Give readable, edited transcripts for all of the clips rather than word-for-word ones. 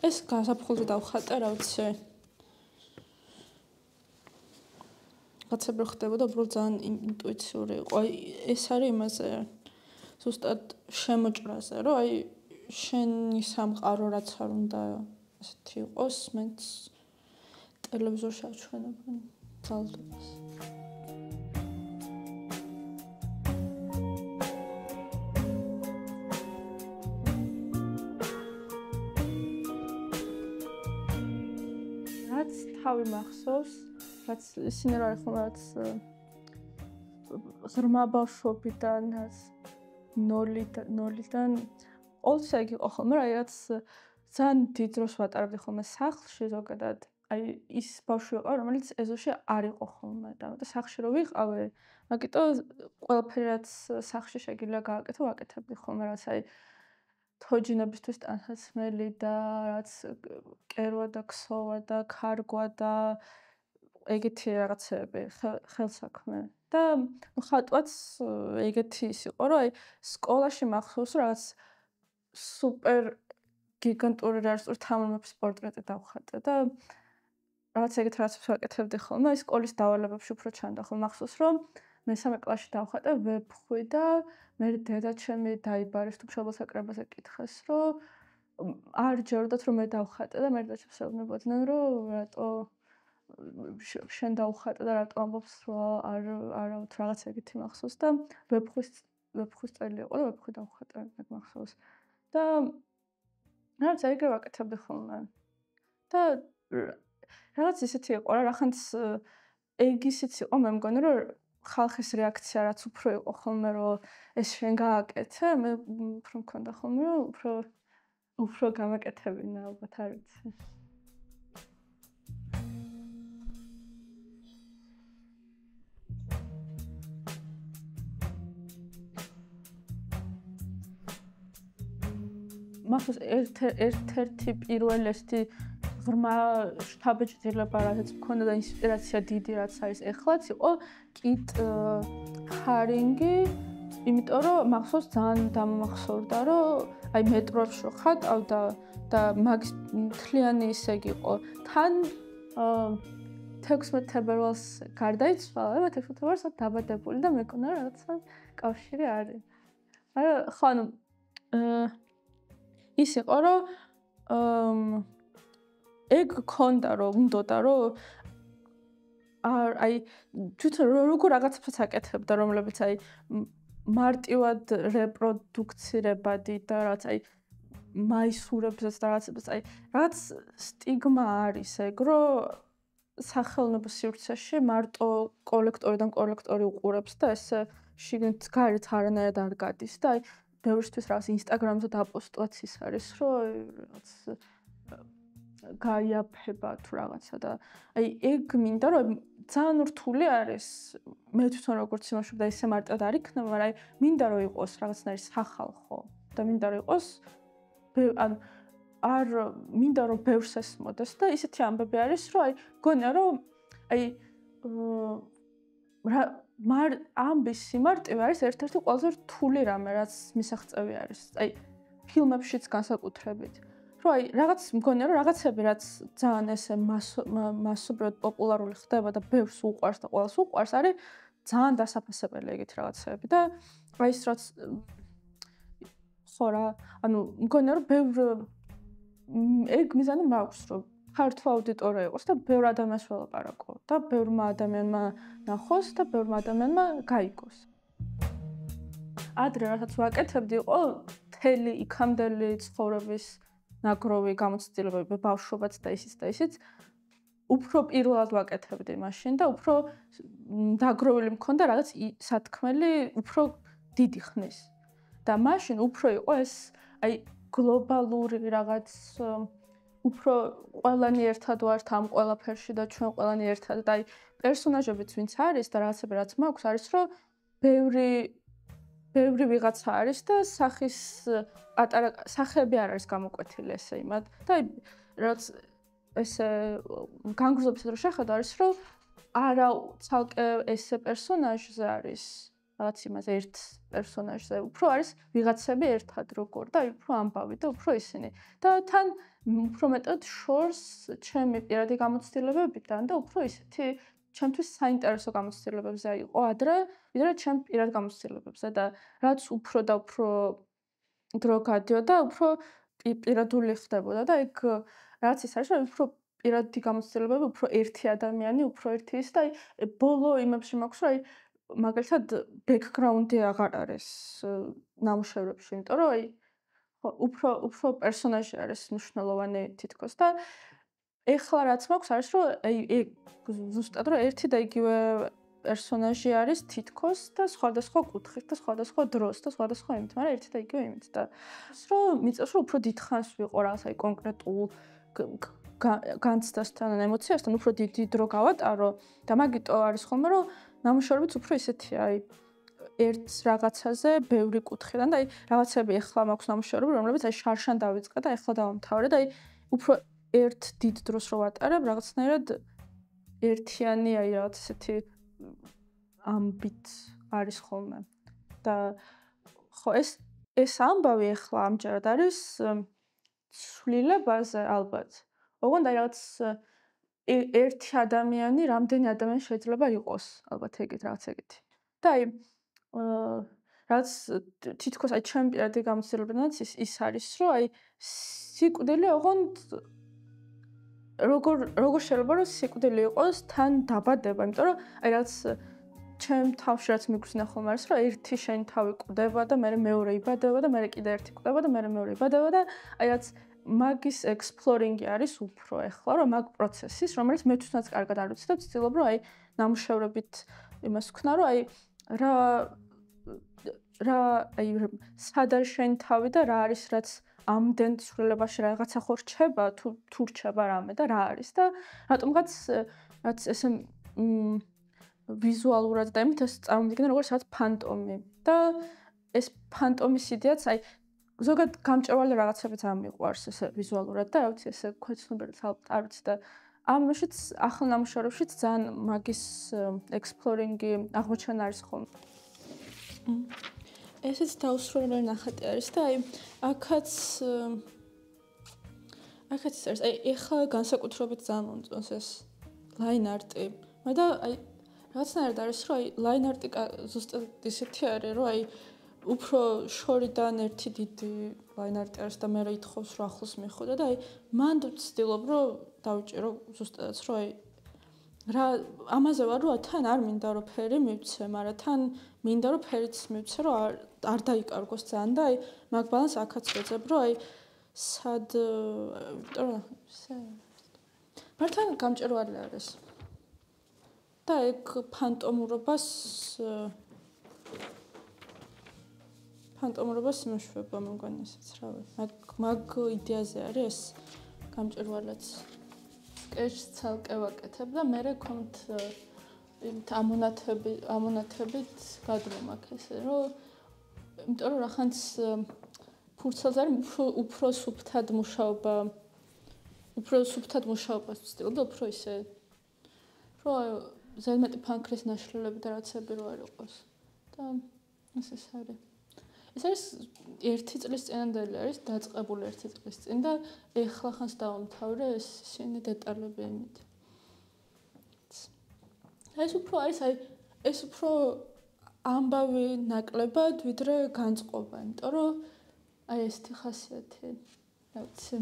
ეს გაზაფხულზე დავხატე, რა ვიცი. რაცებრო ხდებოდა, უბრალოდ ძალიან ინტუიციური იყო. აი, ეს არის იმაზე ზუსტად შემოჭრაზე, რომ აი შენი სამყარო რაც არ უნდა ასეთი იყოს, მეც ტელევიზორში აჩვენებენ ძალდობას. რაც თავი მახსოვს, რაც ისინი რა არის ხოლმე რაც ღრმა ბავშვობიდან, რაც ნოლიდან ყოველთვის ეგ იყო ხოლმე, რა რაც ძალიან დიდ დროს ვატარებდი ხოლმე სახლში ზოგადად. აი ის ბავშვი ვიყავ, რომელიც ეზოში არ იყო ხოლმე და სახლში რო ვიყავე, მაგიტო ყველაფერი რაც სახლში შეგიძლია გააკეთო, ვაკეთებდი ხოლმე, რაც აი თოჯინებისთვის ტანსაცმელი და რაც კერვა და ქსოვა და ქარგვა და ეგეთი რაღაცები, ხელსაქმე. და ხატვაც ეგეთი ის იყო, რომ აი სკოლაში მახსოვს რაღაც სუპერ გიგანტური რეალისტური თამამების პორტრეტი დავხატე და რაღაც ეგეთ რაღაცებს ვაკეთებდი ხოლმე. აი სკოლის დავალებებში უფრო ჩანდა ხოლმე. მახსოვს, რომ მესამე კლასში დავხატე ვებხვი და მე დედა ჩემი დაიბარეს თუ მშობელთა კრებაზე კითხეს, რომ არ ჯეროდათ რომ მე დავხატე და მე და ჩემს ეუბნებოდნენ, რომ რატო შენ დავხატე და რატო ამბობს რომ არავით რაღაც ეგეთი მახსოვს და ვებხვის წელი იყო და ვებხვი დავხატე, ეგ მახსოვს. და რაღაც ეგრე ვაკეთებდი ხოლმე. და რაღაც ისეთი იყო რა, რახანს ეგ ისიც იყო, მე მგონი რომ ხალხის რეაქცია რაც უფრო იყო ხოლმე რომ ეს შენ გააკეთე, მე უფრო მქონდა ხოლმე რომ უფრო გამაკეთებინა ალბათ არ ვიცი. მახსოვს ერთ-ერთი პირველი ღრმა შთაბეჭდილება რაც მქონდა და ინსპირაცია დიდი რაც არის ეხლაც იყო კიტ ჰარინგი, იმიტომ რომ მახსოვს ძალიან დამახსოვრდა რომ აი მეტროებში რო ხატავდა და მაგის მთლიანი ისე იყო. თან 16 თებერვალს გარდაიცვალა, მე 16 თებერვალს დაბადებული და მეკონა რაღაცა კავშირი არის. არა, ხო ანუ ის იყო რომ ეგ ქონდა რომ უნდოდა რომ აი თვითონ როგორ რაღაცებს აკეთებდა, რომლებიც აი მარტივად რეპროდუქცირებადი და რაც აი მაისურებსაც და რაღაცებს აი რაღაც სტიგმა არის ეგ რომ სახელმწიფო სივრცეში მარტო კოლექტორიდან კოლექტორი უყურებს და ეს შიგნით გარეთ არანაირად არ გადის და აი ბევრისთვის რაღაც ინსტაგრამზე დაპოსტვაც ის არის რომ რაღაც გაიაფება თუ რაღაცა და აი ეგ მინდა რომ ძალიან რთული არის მე თვითონ როგორც იმაშობ და ისე მარტივად არ იქნება, მაგრამ აი მინდა რომ იყოს რაღაცნაირი სახალხო და მინდა რომ იყოს ანუ არ მინდა რომ ბევრს ესმოდეს და ისეთი ამბები არის რომ აი გონია რომ აი ამბის სიმარტივე არის ერთ-ერთი ყველაზე რთული რამე რაც მისაღწევი არის. აი ფილმებშიც განსაკუთრებით. რომ აი რაღაც მგონია რომ რაღაცები რაც ძალიან ესე მასობრივად პოპულარული ხდება და ბევრს უყვარს და ყველას უყვარს, არის ძალიან დასაფასებელი ეგეთი რაღაცები და აი ეს რაც ხო რა, ანუ მგონია რომ ბევრ ეგ მიზანი მაქვს რომ ფართო აუდიტორია იყოს და ბევრ ადამიანს ველაპარაკო და ბევრმა ადამიანმა ნახოს და ბევრმა ადამიანმა გაიგოს. ადრე რასაც ვაკეთებდი იყო მთელი იქამდელი ცხოვრების ნაგროვი გამოცდილებები, ბავშვობაც და ისიც უფრო პირველად ვაკეთებდი მაშინ და უფრო დაგროვილი მქონდა რაღაც სათქმელი უფრო დიდი ხნის. და მაშინ უფრო იყო ეს აი გლობალური რაღაც უფრო ყველანი ერთად ვართ ამ ყველაფერში და ჩვენ ყველანი ერთად და აი პერსონაჟებიც ვინც არის და რაღაცები რაც მაქვს არის რომ ბევრი ვიღაცა არის და სახის პატარა სახეები არ არის გამოკვეთილი ესე იმად და აი რაც ესე განგრძობისად რომ შეხედა არის რომ არა ცალკე ესე პერსონაჟზე არის რაღაც იმაზე ერთ პერსონაჟზე უფრო არის ვიღაცები ერთად როგორ და უფრო ამბავი და უფრო ისინი და თან უფრო მეტად შორს ჩემი პირადი გამოცდილებებიდან და უფრო ისეთი ჩემთვის საინტერესო გამოცდილებებზე იყო ადრე ვიდრე ჩემ პირად გამოცდილებებზე და რაც უფრო და უფრო დრო გადიოდა უფრო პირადული ხდებოდა და ეგ რაც ის არის რომ უფრო პირადი გამოცდილებები უფრო ერთი ადამიანი უფრო ერთი ის და ბოლო იმებში მაქვს რომ მაგალითად ბექგრაუნდი აღარ არის ნამუშევრებში, იმიტომ რომ ხო, უფრო პერსონაჟი არის მნიშვნელოვანი თითქოს და ეხლა რაც მაქვს არის რომ ზუსტად რომ ერთი და იგივე პერსონაჟი არის თითქოს და სხვადასხვა კუთხით და სხვადასხვა დროს და სხვადასხვა იმით, მაგრამ ერთი და იგივე იმით და ის რომ მიწევს რომ უფრო დიდხანს ვიყო რაღაც კონკრეტულ განცდასთან ან ემოციასთან უფრო დიდი დრო გავატარო და მაგიტო არის ხოლმე რომ ნამუშევრებიც უფრო ისეთია, ერთ რაღაცაზე ბევრი კუთხიდან და რაღაცები ეხლა მაქვს ნამუშევრები, რომლებიც შარშან დავიწყე და ეხლა დავამთავრე და უფრო ერთ დიდ დროს რო ვატარებ, რაღაცნაირად ერთიანი რაღაც ესეთი ამბით არის ხოლმე. და ხო ეს ამბავი ეხლა ამჯერად არის ცვლილებაზე ალბათ. ოღონდ რაღაც ერთი ადამიანი, რამდენი ადამიანი შეიძლება იყოს, ალბათ ეგეთ რაღაც ეგეთი. და რაც თითქოს ჩემი პირადი გამოცდილებიდანაც ის არის, რომ სიკვდილი ოღონდ როგორ შეიძლება რომ სიკვდილი იყოს თან დაბადება, იმიტომ რომ რაც ჩემ თავში რაც მიგვსნა ხოლმე არის, რომ ერთი შენი თავი კვდება და მე მეორე იბადება და მე კიდე ერთი კვდება და მე მეორე იბადება და რაც მაგის ექსპლორინგი არის უფრო ეხლა რომ მაგ პროცესის, რომელიც მე თვითონაც კარგად არ ვიცი და ვცდილობ რომ ნამუშევრებით იმას ვქნა, რომ რა სად არის შენი თავი და რა არის რაც ამდენ ცვლილებაში რაღაცა ხო რჩება თუ რჩება რამე და რა არის და რატომღაც რაც ესე ვიზუალურად და იმით ეს წარმოვიდგინე როგორც რაღაც ფანტომი და ეს ფანტომის იდეაც ზოგადად გამჭვირვალე რაღაცებიც ამიყვარს ესე ვიზუალურად და რა ვიცი ესე ქვეცნობიერად არ ვიცი და ამაშიც ახალ ნამუშევრებშიც ძალიან მაგის ექსპლორინგი აღმოჩენა არის ხოლმე. ესეც დაუსრულებელი ნახატი არის და აქაც არის ეხლა განსაკუთრებით ძალიან მომწონს ეს ლაინ-არტი. მაგრამ რაღაცნაირად არის რომ ლაინ-არტი ზუსტად ისეთი არის რომ უფრო შორიდან ერთი დიდი ლაინ-არტი არის და მე ითხოვს რომ ახლოს მიხოდა და მან ვცდილობ რომ დავიჭირო ზუსტადაც რომ რა ამაზე ვარ რომ თან არ მინდა რომ ფერი მივცე, მაგრამ თან მინდა რომ ფერიც მივცე რომ არ დაიკარგოს ძალიან და მაგ ბალანსს აქაც ვეძებ რომ სად მართან გამჭვირვალე არის და ეგ ფანტომურობას იმეშვება მე მგონი ესეც რავი მაგ იდეაზე არის ეს გამჭვირვალეც სკეჩს ცალკე ვაკეთებ და მე გქონთ ამონათებით გადმომაქ ესე რომ იმიტომ რომ რახანც ფურცელზე არის უფრო სუფთად მუშაობას ვცდილობ და უფრო ისე რომ ზედმეტი ფანქრის ნაშლელები და რაცები რო არ იყოს და ეს არის ეს არის ერთი წლის წინანდელი არის დაწყებული ერთი წლის წინ და ეხლა ხანს დავამთავრე ისინი დეტალები იმით. ეს უფრო ამბავი ნაკლებად ვიდრე განწყობა, იმიტომ რომ ესეთი ხასიათი, რა ვიცი.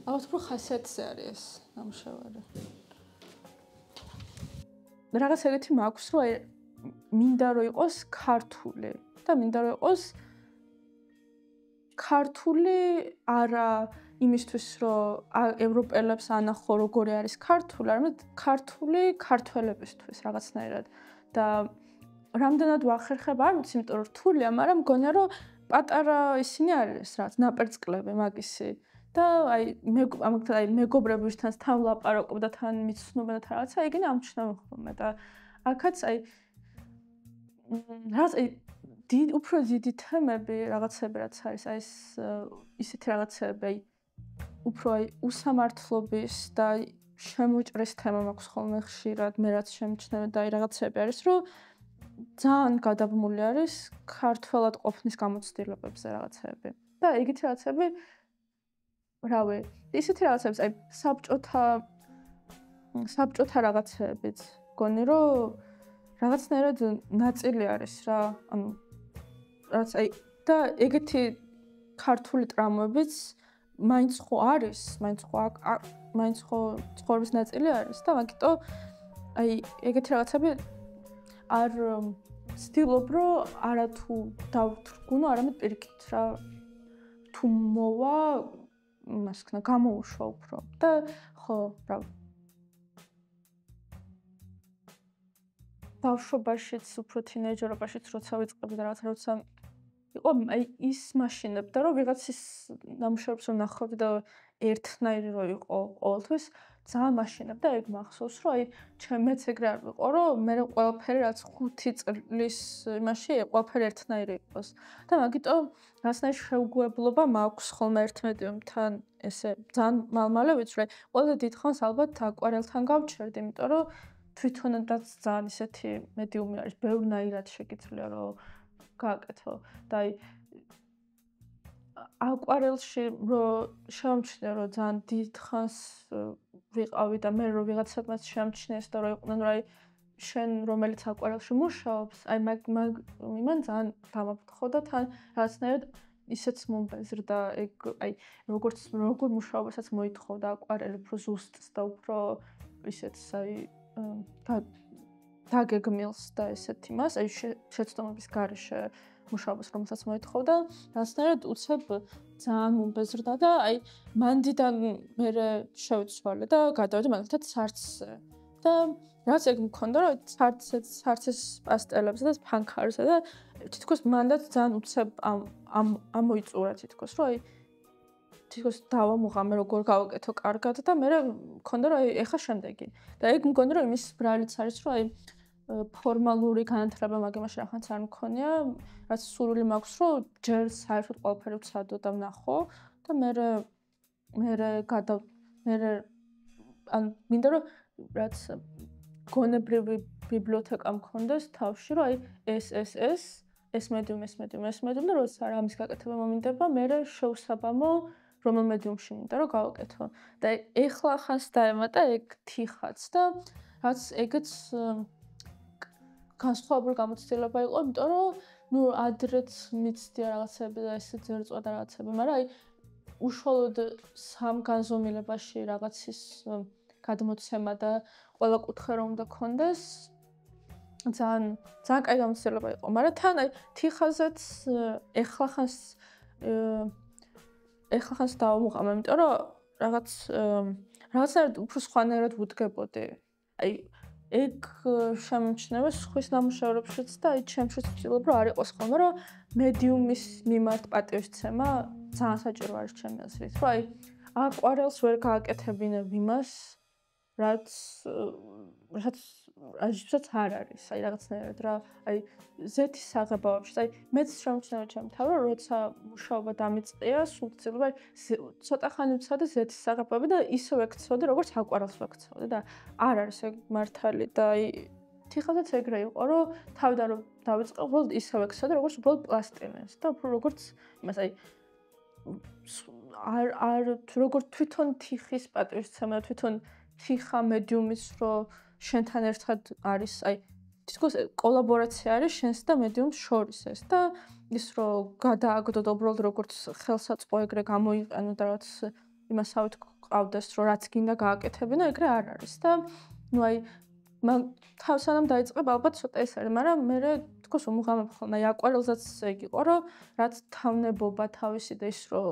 ალბათ უფრო ხასიათზე არის ეს ნამუშევარი. რაღაც ეგეთი მაქვს, რომ მინდა რომ იყოს ქართული და მინდა რომ იყოს ქართული არა იმისთვის რომ ევროპელებს ანახო როგორი არის ქართული, არამედ ქართული ქართველებისთვის რაღაცნაირად და რამდენად ვახერხებ არ ვიცი, იმიტომ რომ რთულია, მაგრამ მგონია რომ პატარა ისინი არის რაც ნაპერწკლები მაგისი და მეგობრებისთან თან ვლაპარაკობ და თან მიცნობენ და რაღაცა ეგენი ამჩნევენ ხოლმე და აქაც რაღაც უფრო დიდი თემები რაღაცები რაც არის ეს ისეთი რაღაცები უფრო უსამართლობის და შემოჭრის თემა მაქვს ხოლმე ხშირად მე რაც შემჩნევ და რაღაცები არის რომ ძალიან გადაბმული არის ქართველად ყოფნის გამოცდილებებზე რაღაცები. და ეგეთი რაღაცები, რავი, ისეთი რაღაცებს, აი საბჭოთა რაღაცებიც გონი, რომ რაღაცნაირად ნაწილი არის რა, ანუ რაც აი და ეგეთი ქართული ტრამვებიც მაინც ხო არის, მაინც ხო ცხოვრების ნაწილი არის და მაგიტო აი ეგეთი რაღაცები არ ვცდილობ, რომ არათუ დავთრგუნო, არამედ პირიქით რა თუ მოვა იმას ქნა გამოუშვა უფრო და ხო, რა ბავშვობაშიც, უფრო თინეიჯერობაშიც როცა ვიწყებდი და როცა იყო აი ის მაშინებდა, რომ ვიღაცის ნამუშევრებს რომ ნახავდი და ერთნაირი რო იყო ყოველთვის, ძალიან მაშინებდა ეგ მახსოვს, რომ აი მეც ეგრე არ ვიყო, რომ მე ყველაფერი რაც 5 წლის იმაში ყველაფერი ერთნაირი იყოს. და მაგიტო რაღაცნაირი შეუგუებლობა მაქვს ხოლმე ერთ მედიუმთან ესე ძალიან მალე ვიცვლი. ყველაზე დიდხანს ალბათ აკვარელთან გავჩერდი, იმიტომ რომ თვითონაც ძალიან ისეთი მედიუმი არის, ბევრნაირად შეგიძლია რომ გააკეთო და აი აკვარელში რომ შემჩნე რომ ძალიან დიდხანს ვიყავი და მე რომ ვიღაცებმაც შემჩნეს და რომ იყვნენ რომ აი შენ რომელიც აკვარელში მუშაობს, აი იმან ძალიან დამაფრთხო და თან რაღაცნაირად ისეც მომბეზრდა ეგ აი როგორც როგორ მუშაობასაც მოითხოვდა აკვარელი უფრო ზუსტს და უფრო ისეც აი დაგეგმილს და ესეთ იმას, აი შეცდომების გარეშე მუშაობას რომელსაც მოითხოვდა, რაღაცნაირად უცებ ძალიან მომბეზრდა და აი მანდიდან მე შევიცვალე და გადავედი მაგალითად სარცზე. და რაც ეგ მქონდა, რომ სარცის პასტელებზე და ფანქარზე და თითქოს მანდაც ძალიან უცებ ამოიწურა თითქოს, რომ აი თითქოს დავამუღამე როგორ გავაკეთო კარგად და მე მქონდა რომ აი ეხა შემდეგი. და ეგ მგონი რომ იმის ბრალიც არის რომ აი ფორმალური განათლება მაგამაში რახანს არ მქონია, რაც სურვილი მაქვს რომ ჯერ საერთოდ ყველაფერი ვცადო და ვნახო და მე ან მინდა რომ რაც გონებრივი ბიბლიოთეკა მქონდეს თავში, რომ აი ეს მედიუმი და როცა ამის გაკეთება მომინდება, მე შევსაბამო რომელ მედიუმში მინდა რომ გავაკეთო. და ეხლა ახანს დაემატა ეგ თიხაც და რაც ეგეც განსხვავებული გამოცდილება იყო, იმიტომ რომ ნუ ადრეც მიცდია რაღაცები და ესე ძერწვა და რაღაცები, მაგრამ აი უშუალოდ სამ განზომილებაში რაღაცის გადმოცემა და ყველა კუთხე რომ უნდა კონდეს ძალიან კაი გამოცდილება იყო, მაგრამ თან აი თიხაზეც ეხლა ხანს დავამუღამე, იმიტომ რომ რაღაცნაირად უფრო სხვანაირად ვუდგებოდი. აი ეგ შემჩნევა სხვის ნამუშევრებშიც და აი ჩემშიც ვცდილობ რომ არ იყოს ხოლმე, რომ მედიუმის მიმართ პატივისცემა ძალიან საჭირო არის ჩემი აზრით. რომ აი აკვარელს ვერ გააკეთებინებ იმას, რასაც არ არის, აი რაღაცნაირად რა, აი ზეთის საღებავებში, აი მეც შემჩნევა ჩემ თავ, რომ როცა მუშაობა დამიწყია, სულ ვცდილობ, აი ცოტა ხანი ვცადე ზეთის საღებავები და ისე ვექცეოდი, როგორც აკვარელს ვექცეოდი და არ არის ეგ მართალი და აი თიხაზეც ეგრე იყო, რომ თავიდან რომ დავიწყე, უბრალოდ ისე ვექცეოდი, როგორც უბრალოდ პლასტილინს და უფრო როგორც იმას აი როგორც თვითონ თიხის პატივისცემა, თვითონ თიხა მედიუმის რო შენთან ერთად არის, აი თითქოს კოლაბორაცია არის შენს და მედიუმს შორის ეს და ის რო გადააგდო უბრალოდ როგორც ხელსაწყო ეგრე გამოიყენო და რაც იმასავით ყავდეს რო რაც გინდა გააკეთებინა, ეგრე არ არის და ნუ აი თავსანამ დაიწყებ ალბათ ცოტა ეს არის, მაგრამ მე თითქოს უმუღამებ ხოლმე, აი აკვარელზეც ეგ იყო, რომ რაც თავნებობა თავისი და ის რო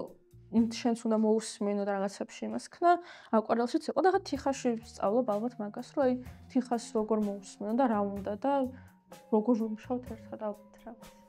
შენს უნდა მოусმინო და რაღაცებში იმას ქნა, აკვარელშიც იყო და ხა თიხაში ვსწავლობ ალბათ მაგას, რომ აი თიხას როგორ მოусმინო და რა უნდა და როგორ ვიმუშავოთ ერთად ალბათ რაღაც.